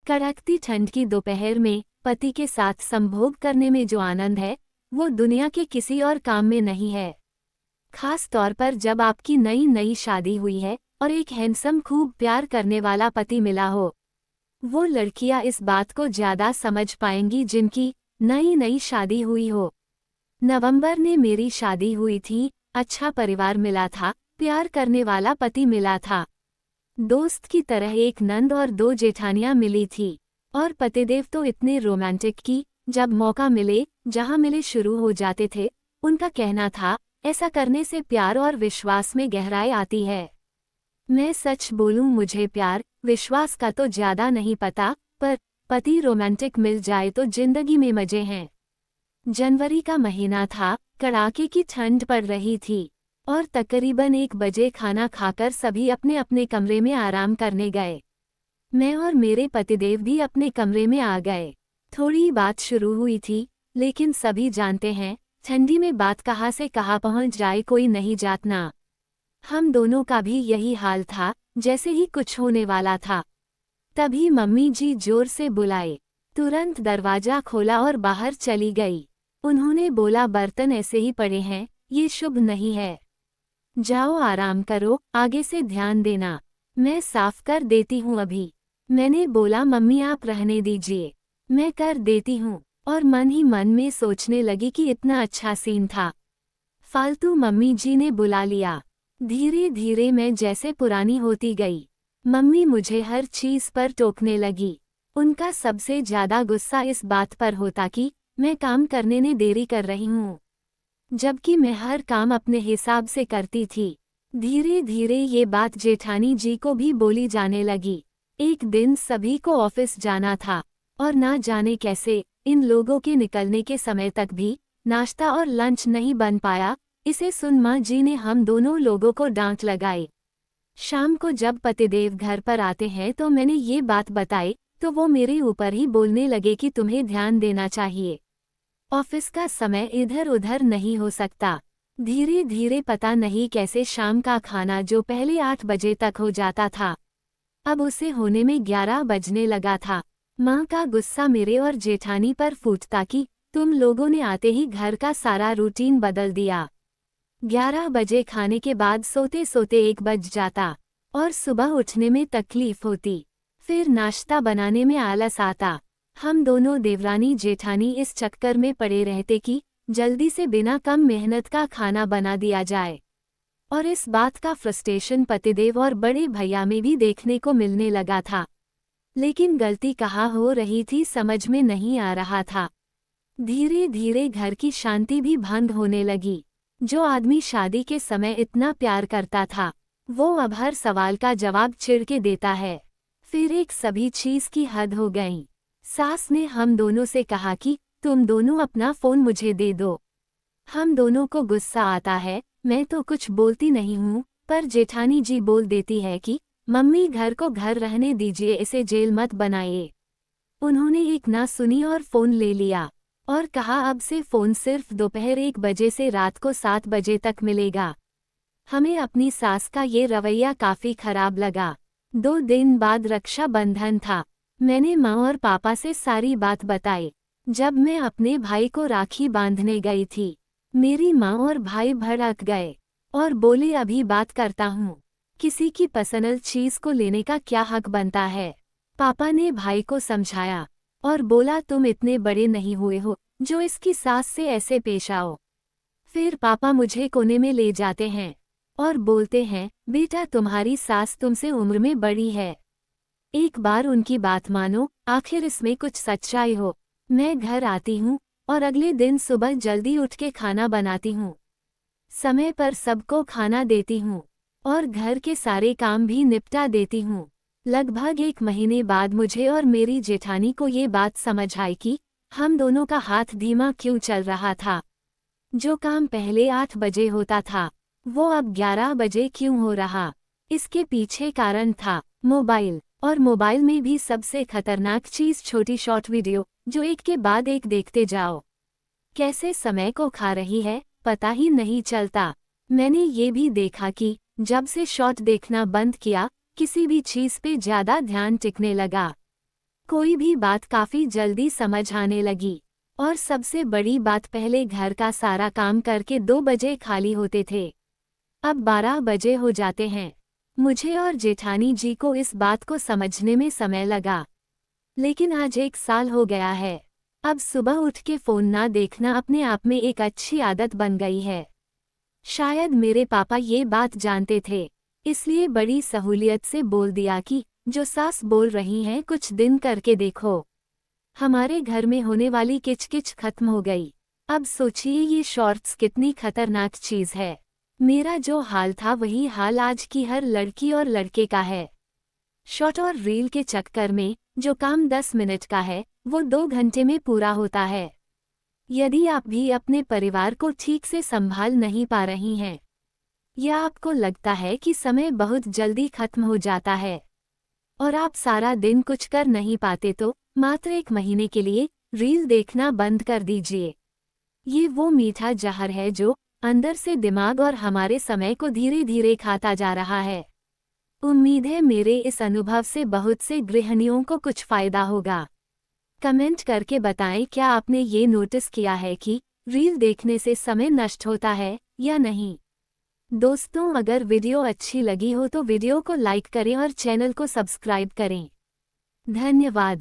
कड़कती ठंड की दोपहर में पति के साथ संभोग करने में जो आनंद है वो दुनिया के किसी और काम में नहीं है। खास तौर पर जब आपकी नई नई शादी हुई है और एक हैंडसम खूब प्यार करने वाला पति मिला हो। वो लड़कियां इस बात को ज्यादा समझ पाएंगी जिनकी नई नई शादी हुई हो। नवंबर में मेरी शादी हुई थी, अच्छा परिवार मिला था, प्यार करने वाला पति मिला था। दोस्त की तरह एक नंद और दो जेठानियां मिली थी। और पतिदेव तो इतने रोमांटिक कि जब मौका मिले जहां मिले शुरू हो जाते थे। उनका कहना था ऐसा करने से प्यार और विश्वास में गहराई आती है। मैं सच बोलूं मुझे प्यार विश्वास का तो ज्यादा नहीं पता, पर पति रोमांटिक मिल जाए तो जिंदगी में मजे हैं। जनवरी का महीना था, कड़ाके की ठंड पड़ रही थी और तकरीबन 1 बजे खाना खाकर सभी अपने अपने कमरे में आराम करने गए। मैं और मेरे पतिदेव भी अपने कमरे में आ गए। थोड़ी बात शुरू हुई थी, लेकिन सभी जानते हैं ठंडी में बात कहाँ से कहाँ पहुँच जाए कोई नहीं जानता। हम दोनों का भी यही हाल था, जैसे ही कुछ होने वाला था तभी मम्मी जी जोर से बुलाए। तुरंत दरवाजा खोला और बाहर चली गई। उन्होंने बोला बर्तन ऐसे ही पड़े हैं, ये शुभ नहीं है, जाओ आराम करो, आगे से ध्यान देना, मैं साफ कर देती हूँ अभी। मैंने बोला मम्मी आप रहने दीजिए, मैं कर देती हूँ, और मन ही मन में सोचने लगी कि इतना अच्छा सीन था, फालतू मम्मी जी ने बुला लिया। धीरे धीरे मैं जैसे पुरानी होती गई। मम्मी मुझे हर चीज पर टोकने लगी। उनका सबसे ज्यादा गुस्सा इस बात पर होता कि मैं काम करने में देरी कर रही हूँ, जबकि मैं हर काम अपने हिसाब से करती थी। धीरे धीरे ये बात जेठानी जी को भी बोली जाने लगी। एक दिन सभी को ऑफिस जाना था और ना जाने कैसे इन लोगों के निकलने के समय तक भी नाश्ता और लंच नहीं बन पाया। इसे सुन माँ जी ने हम दोनों लोगों को डांट लगाई। शाम को जब पतिदेव घर पर आते हैं तो मैंने ये बात बताई तो वो मेरे ऊपर ही बोलने लगे कि तुम्हें ध्यान देना चाहिए, ऑफिस का समय इधर उधर नहीं हो सकता। धीरे धीरे पता नहीं कैसे शाम का खाना जो पहले 8 बजे तक हो जाता था, अब उसे होने में 11 बजने लगा था। माँ का गुस्सा मेरे और जेठानी पर फूटता कि तुम लोगों ने आते ही घर का सारा रूटीन बदल दिया। 11 बजे खाने के बाद सोते सोते 1 बज जाता और सुबह उठने में तकलीफ होती, फिर नाश्ता बनाने में आलस आता। हम दोनों देवरानी जेठानी इस चक्कर में पड़े रहते कि जल्दी से बिना कम मेहनत का खाना बना दिया जाए, और इस बात का फ्रस्ट्रेशन पतिदेव और बड़े भैया में भी देखने को मिलने लगा था। लेकिन गलती कहाँ हो रही थी समझ में नहीं आ रहा था। धीरे धीरे घर की शांति भी भंग होने लगी। जो आदमी शादी के समय इतना प्यार करता था वो अब हर सवाल का जवाब चिढ़ के देता है। फिर एक सभी चीज की हद हो गई। सास ने हम दोनों से कहा कि तुम दोनों अपना फोन मुझे दे दो। हम दोनों को गुस्सा आता है, मैं तो कुछ बोलती नहीं हूँ, पर जेठानी जी बोल देती है कि मम्मी घर को घर रहने दीजिए, इसे जेल मत बनाइए। उन्होंने एक ना सुनी और फोन ले लिया और कहा अब से फोन सिर्फ दोपहर 1 बजे से रात को 7 बजे तक मिलेगा। हमें अपनी सास का ये रवैया काफी खराब लगा। 2 दिन बाद रक्षाबंधन था। मैंने माँ और पापा से सारी बात बताई। जब मैं अपने भाई को राखी बांधने गई थी, मेरी माँ और भाई भड़क गए और बोले अभी बात करता हूँ, किसी की पर्सनल चीज को लेने का क्या हक बनता है। पापा ने भाई को समझाया और बोला तुम इतने बड़े नहीं हुए हो जो इसकी सास से ऐसे पेश आओ। फिर पापा मुझे कोने में ले जाते हैं और बोलते हैं बेटा तुम्हारी सास तुमसे उम्र में बड़ी है, एक बार उनकी बात मानो, आखिर इसमें कुछ सच्चाई हो। मैं घर आती हूँ और अगले दिन सुबह जल्दी उठ के खाना बनाती हूँ, समय पर सबको खाना देती हूँ और घर के सारे काम भी निपटा देती हूँ। लगभग 1 महीने बाद मुझे और मेरी जेठानी को ये बात समझ आई कि हम दोनों का हाथ धीमा क्यों चल रहा था। जो काम पहले 8 बजे होता था वो अब 11 बजे क्यों हो रहा। इसके पीछे कारण था मोबाइल, और मोबाइल में भी सबसे खतरनाक चीज छोटी शॉर्ट वीडियो जो एक के बाद एक देखते जाओ, कैसे समय को खा रही है पता ही नहीं चलता। मैंने ये भी देखा कि जब से शॉर्ट देखना बंद किया किसी भी चीज पे ज्यादा ध्यान टिकने लगा। कोई भी बात काफी जल्दी समझ आने लगी। और सबसे बड़ी बात, पहले घर का सारा काम करके 2 बजे खाली होते थे, अब 12 बजे हो जाते हैं। मुझे और जेठानी जी को इस बात को समझने में समय लगा, लेकिन आज 1 साल हो गया है। अब सुबह उठ के फोन ना देखना अपने आप में एक अच्छी आदत बन गई है। शायद मेरे पापा ये बात जानते थे, इसलिए बड़ी सहूलियत से बोल दिया कि जो सास बोल रही हैं कुछ दिन करके देखो। हमारे घर में होने वाली किचकिच खत्म हो गई। अब सोचिए ये शॉर्ट्स कितनी खतरनाक चीज है। मेरा जो हाल था वही हाल आज की हर लड़की और लड़के का है। शॉर्ट और रील के चक्कर में जो काम 10 मिनट का है वो 2 घंटे में पूरा होता है। यदि आप भी अपने परिवार को ठीक से संभाल नहीं पा रही हैं, या आपको लगता है कि समय बहुत जल्दी खत्म हो जाता है और आप सारा दिन कुछ कर नहीं पाते, तो मात्र 1 महीने के लिए रील देखना बंद कर दीजिए। ये वो मीठा जहर है जो अंदर से दिमाग और हमारे समय को धीरे धीरे खाता जा रहा है। उम्मीद है मेरे इस अनुभव से बहुत से गृहिणियों को कुछ फायदा होगा। कमेंट करके बताएं, क्या आपने ये नोटिस किया है कि रील देखने से समय नष्ट होता है या नहीं। दोस्तों, अगर वीडियो अच्छी लगी हो तो वीडियो को लाइक करें और चैनल को सब्सक्राइब करें। धन्यवाद।